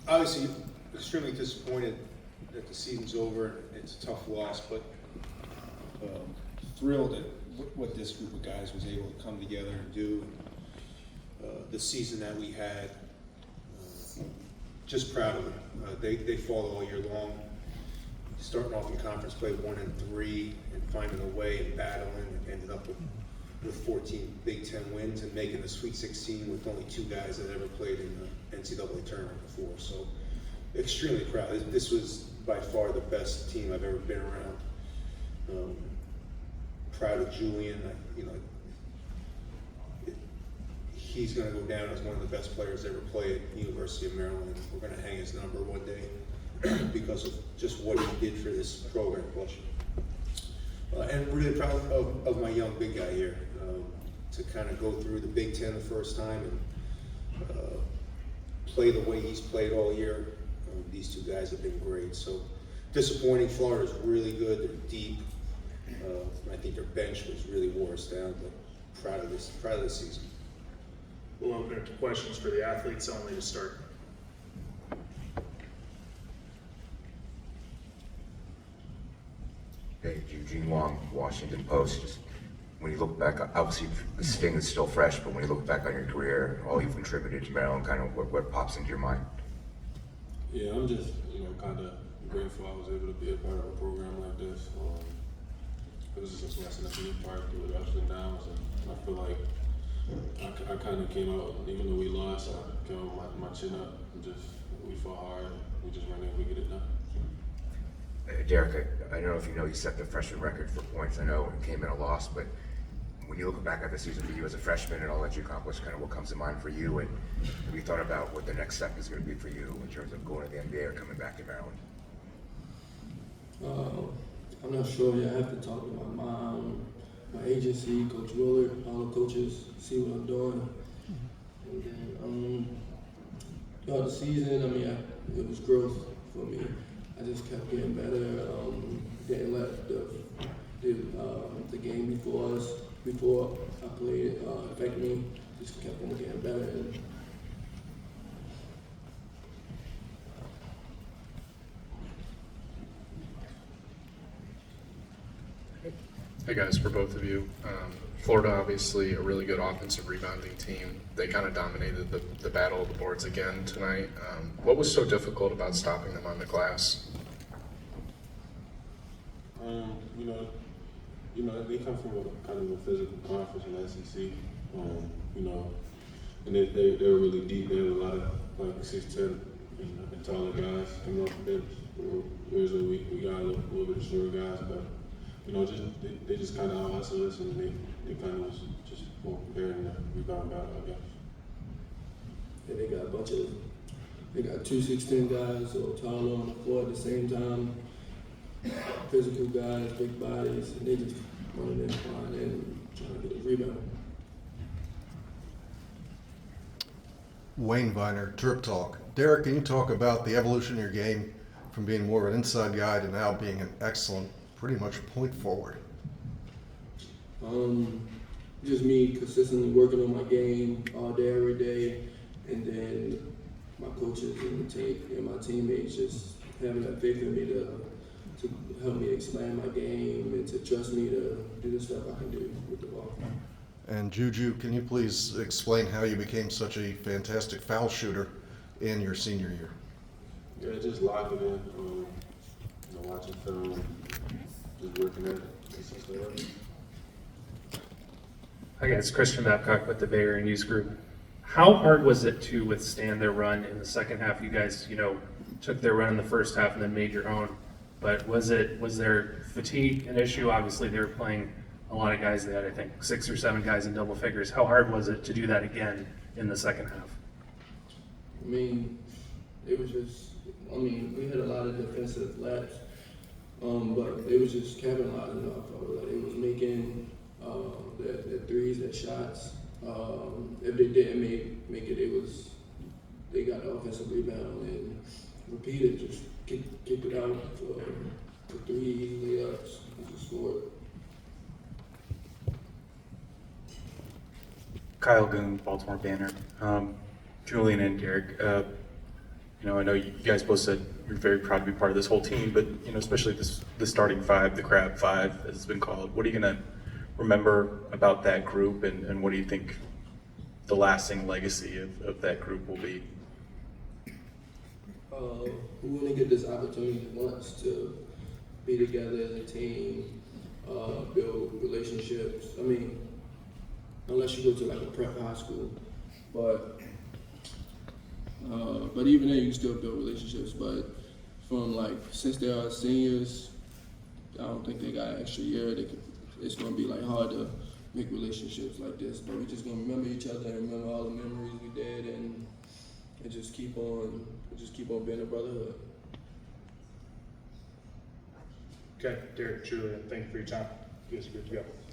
Obviously, extremely disappointed that the season's over. It's a tough loss, but thrilled at what this group of guys was able to come together and do. The season that we had, just proud of them. They fought all year long, starting off in conference play 1-3 and finding a way and battling, and ended up with 14 Big Ten wins and making the Sweet 16 with only 2 guys that ever played in the NCAA tournament before. So extremely proud. This was by far the best team I've ever been around. Proud of Julian. He's going to go down as one of the best players ever played at the University of Maryland. We're going to hang his number one day because of just what he did for this program. And really proud of my young big guy here to kind of go through the Big Ten the first time and play the way he's played all year. These 2 guys have been great. So disappointing. Florida's really good. They're deep. I think their bench was really wore us down, but proud of this season. We'll open it to questions for the athletes only to start. Hey, Eugene Wong, Washington Post. Just when you look back, obviously the sting is still fresh, but when you look back on your career, all you've contributed to Maryland, kind of what pops into your mind? Yeah, I'm just, kind of grateful I was able to be a part of a program like this. It was just a blessing to be a part through the ups and downs, and I feel like I kind of came out, even though we lost, I came out with my chin up and we fought hard. We just weren't able to get it done. Derek, I don't know if you know you set the freshman record for points. I know it came in a loss, but when you look back at the season for you as a freshman and all that you accomplished, kind of what comes to mind for you, and have you thought about what the next step is going to be for you in terms of going to the NBA or coming back to Maryland? I'm not sure yet. I have to talk to my mom, my agency, Coach Willard, all the coaches, see what I'm doing. And then throughout the season, it was growth for me. I just kept getting better. Didn't let the game before I played affect me. Just kept on getting better. And Hey guys, for both of you. Florida, obviously a really good offensive rebounding team. They kind of dominated the battle of the boards again tonight. What was so difficult about stopping them on the glass? They come from a kind of a physical conference in the SEC. And they were really deep. They had a lot of like 6'10" and taller guys coming off the bench. Whereas we got a little bit of shorter guys, but they just kind of out-hustled us, and they kind of was just more prepared in the rebound battle, I guess. yeah, they got 2 6'10" guys or taller on the floor at the same time. Physical guys, big bodies, and they just running in, flying in, and trying to get a rebound. Wayne Viner, Terp Talk. Derek, can you talk about the evolution of your game from being more of an inside guy to now being an excellent, pretty much point forward? Just me consistently working on my game all day, every day, and then my coaches and the team and my teammates just having that faith in me to help me expand my game and to trust me to do the stuff I can do with the ball. And Juju, can you please explain how you became such a fantastic foul shooter in your senior year? Yeah, just locked it in. Watching film, just working at it consistently. Hi guys, Christian Babcock with the Bay Area News Group. How hard was it to withstand their run in the second half? You guys, took their run in the first half and then made your own. But was there fatigue an issue? Obviously, they were playing a lot of guys. They had, I think, 6 or 7 guys in double figures. How hard was it to do that again in the second half? It was just, we had a lot of defensive laps, but it was just capitalizing off of it. It was making their threes, their shots. If they didn't make it, they got the offensive rebound and repeated, just kicked it out for threes, layups, and just scored. Kyle Goon, Baltimore Banner. Julian and Derek, You know, I know you guys both said you're very proud to be part of this whole team, but, you know, especially the starting five, the Crab Five, as it's been called. What are you going to remember about that group, and what do you think the lasting legacy of that group will be? We want to get this opportunity once to be together as a team, build relationships. I mean, unless you go to like a prep high school, but even then you can still build relationships. But from like, since they are seniors, I don't think they got an extra year. It's gonna be like hard to make relationships like this. But we're just gonna remember each other and remember all the memories we did, and just keep on being a brotherhood. Okay, Derek, Julian, thank you for your time. You guys are good to go.